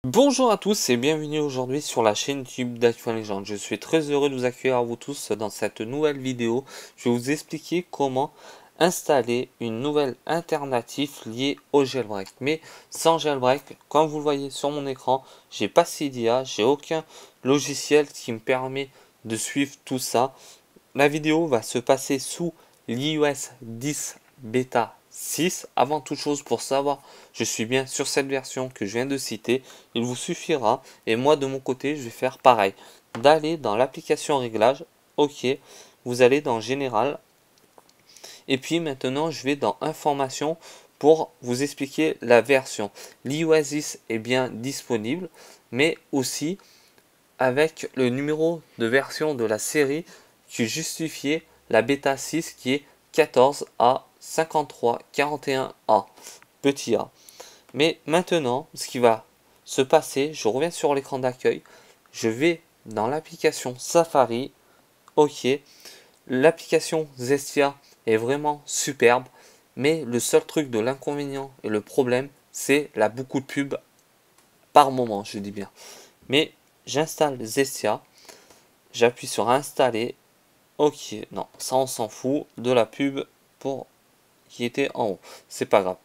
Bonjour à tous et bienvenue aujourd'hui sur la chaîne YouTube d'iPhone Legend. Je suis très heureux de vous accueillir à vous tous dans cette nouvelle vidéo. Je vais vous expliquer comment installer une nouvelle alternative liée au jailbreak. Mais sans jailbreak, comme vous le voyez sur mon écran, j'ai pas Cydia, j'ai aucun logiciel qui me permet de suivre tout ça. La vidéo va se passer sous l'iOS 10 bêta 6. Avant toute chose, pour savoir je suis bien sur cette version que je viens de citer, il vous suffira, et moi de mon côté je vais faire pareil, d'aller dans l'application réglage. Ok, vous allez dans général et puis maintenant je vais dans information pour vous expliquer la version. L'iOS 10 est bien disponible, mais aussi avec le numéro de version de la série qui justifiait la bêta 6 qui est 14A5341A, petit a. Mais maintenant, ce qui va se passer, je reviens sur l'écran d'accueil, je vais dans l'application Safari, ok, l'application Zestia est vraiment superbe, mais le seul truc de l'inconvénient et le problème, c'est la beaucoup de pubs par moment, je dis bien. Mais j'installe Zestia, j'appuie sur installer, ok, non, ça on s'en fout, de la pub pour qui était en haut, c'est pas grave,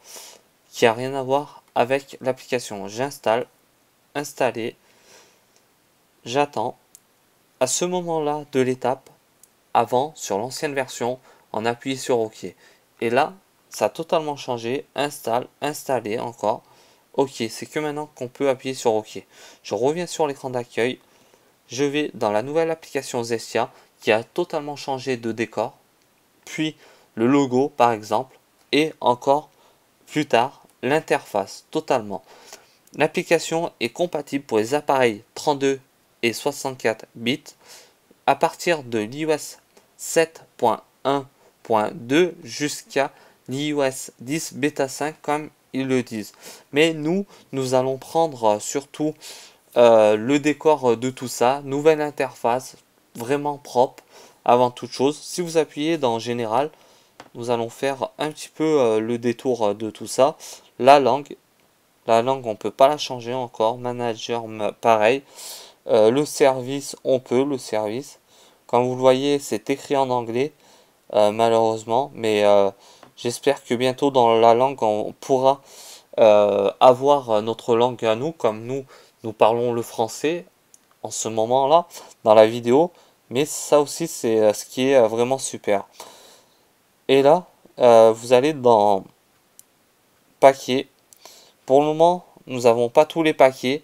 qui a rien à voir avec l'application. J'installe, installer, j'attends. À ce moment-là de l'étape, avant, sur l'ancienne version, on appuyait sur OK. Et là, ça a totalement changé. Installe, installer encore. OK, c'est que maintenant qu'on peut appuyer sur OK. Je reviens sur l'écran d'accueil. Je vais dans la nouvelle application Zestia qui a totalement changé de décor. Puis le logo par exemple. Et encore plus tard, l'interface totalement. L'application est compatible pour les appareils 32 et 64 bits à partir de l'iOS 7.1.2 jusqu'à l'iOS 10 bêta 5 comme ils le disent. Mais nous allons prendre surtout le décor de tout ça, nouvelle interface, vraiment propre avant toute chose. Si vous appuyez dans Général, nous allons faire un petit peu le détour de tout ça. La langue, on peut pas la changer encore. Manager, pareil. Le service, on peut le service. Comme vous le voyez, c'est écrit en anglais, malheureusement. Mais j'espère que bientôt dans la langue, on pourra avoir notre langue à nous, comme nous parlons le français en ce moment-là, dans la vidéo. Mais ça aussi, c'est ce qui est vraiment super. Et là, vous allez dans paquets. Pour le moment, nous n'avons pas tous les paquets.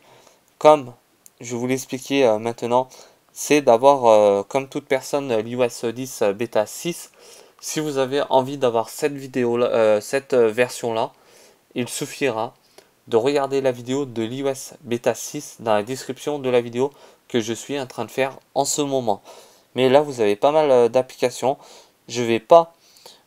Comme je vais vous l'expliquer maintenant, c'est d'avoir, comme toute personne, l'iOS 10 bêta 6. Si vous avez envie d'avoir cette vidéo, cette version-là, il suffira de regarder la vidéo de l'iOS bêta 6 dans la description de la vidéo que je suis en train de faire en ce moment. Mais là, vous avez pas mal d'applications. Je ne vais pas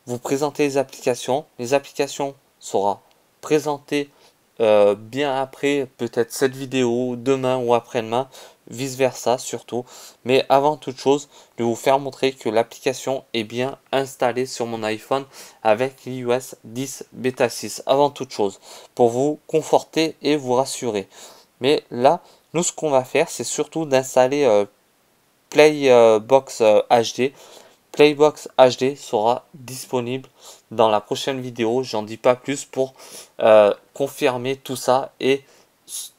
vous présenter les applications. Les applications seront présentées bien après, peut-être cette vidéo, demain ou après-demain, vice versa surtout. Mais avant toute chose, je vais vous faire montrer que l'application est bien installée sur mon iPhone avec l'iOS 10 bêta 6. Avant toute chose, pour vous conforter et vous rassurer. Mais là, nous ce qu'on va faire, c'est surtout d'installer Playbox HD. Playbox HD sera disponible dans la prochaine vidéo. J'en dis pas plus pour confirmer tout ça et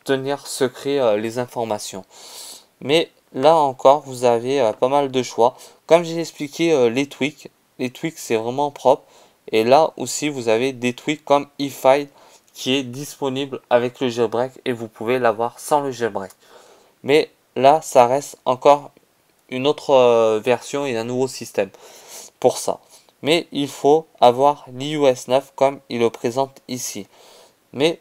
tenir secret les informations. Mais là encore, vous avez pas mal de choix. Comme j'ai expliqué, les tweaks c'est vraiment propre. Et là aussi, vous avez des tweaks comme eFile qui est disponible avec le jailbreak et vous pouvez l'avoir sans le jailbreak. Mais là, ça reste encore une autre version et un nouveau système pour ça. Mais il faut avoir l'iOS 9 comme il le présente ici. Mais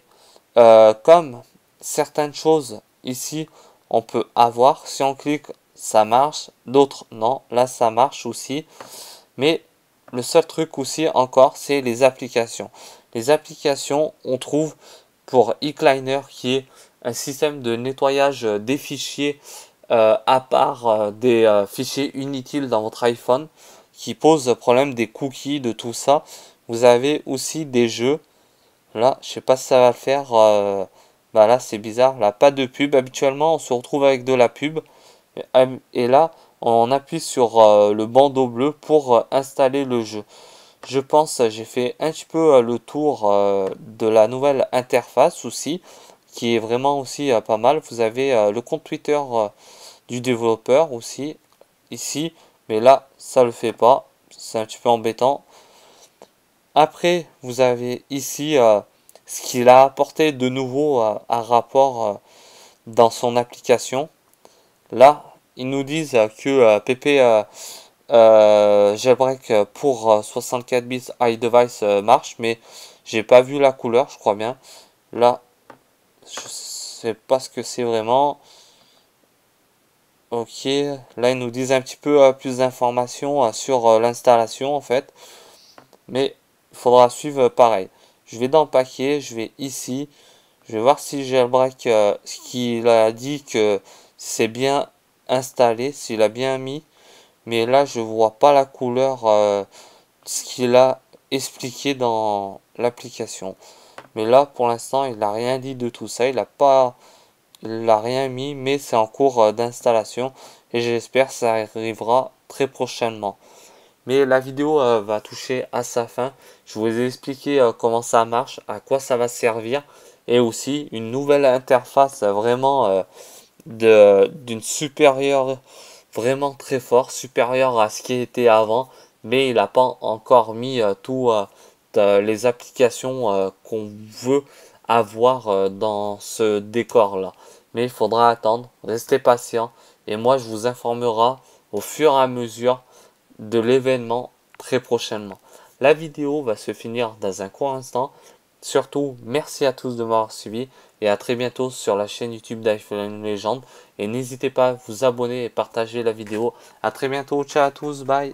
comme certaines choses ici, on peut avoir, si on clique, ça marche, d'autres non, là ça marche aussi. Mais le seul truc aussi encore, c'est les applications. Les applications, on trouve pour eCleaner qui est un système de nettoyage des fichiers à part des fichiers inutiles dans votre iPhone qui pose problème des cookies, de tout ça. Vous avez aussi des jeux. Là, je sais pas si ça va le faire. Bah là c'est bizarre, là pas de pub. Habituellement on se retrouve avec de la pub. Et là on appuie sur le bandeau bleu pour installer le jeu. Je pense j'ai fait un petit peu le tour de la nouvelle interface aussi, qui est vraiment aussi pas mal. Vous avez le compte Twitter du développeur aussi ici, mais là ça le fait pas. C'est un petit peu embêtant. Après, vous avez ici ce qu'il a apporté de nouveau à rapport dans son application. Là, ils nous disent que PP Jailbreak pour 64 bits iDevice marche, mais j'ai pas vu la couleur, je crois bien. Là, je sais pas ce que c'est vraiment. Ok, là ils nous disent un petit peu plus d'informations sur l'installation en fait, mais il faudra suivre pareil. Je vais dans le paquet, je vais ici, je vais voir si Jailbreak, ce qu'il a dit que c'est bien installé, s'il a bien mis, mais là je vois pas la couleur, ce qu'il a expliqué dans l'application. Mais là pour l'instant il n'a rien dit de tout ça, il n'a rien mis, mais c'est en cours d'installation et j'espère que ça arrivera très prochainement. Mais la vidéo va toucher à sa fin. Je vous ai expliqué comment ça marche, à quoi ça va servir et aussi une nouvelle interface vraiment d'une supérieure, vraiment très fort, supérieure à ce qui était avant, mais il n'a pas encore mis tout les applications qu'on veut avoir dans ce décor là. Mais il faudra attendre, restez patient et moi je vous informerai au fur et à mesure de l'événement très prochainement. La vidéo va se finir dans un court instant. Surtout, merci à tous de m'avoir suivi et à très bientôt sur la chaîne YouTube d'iPhone Legend. Et n'hésitez pas à vous abonner et partager la vidéo. À très bientôt, ciao à tous, bye.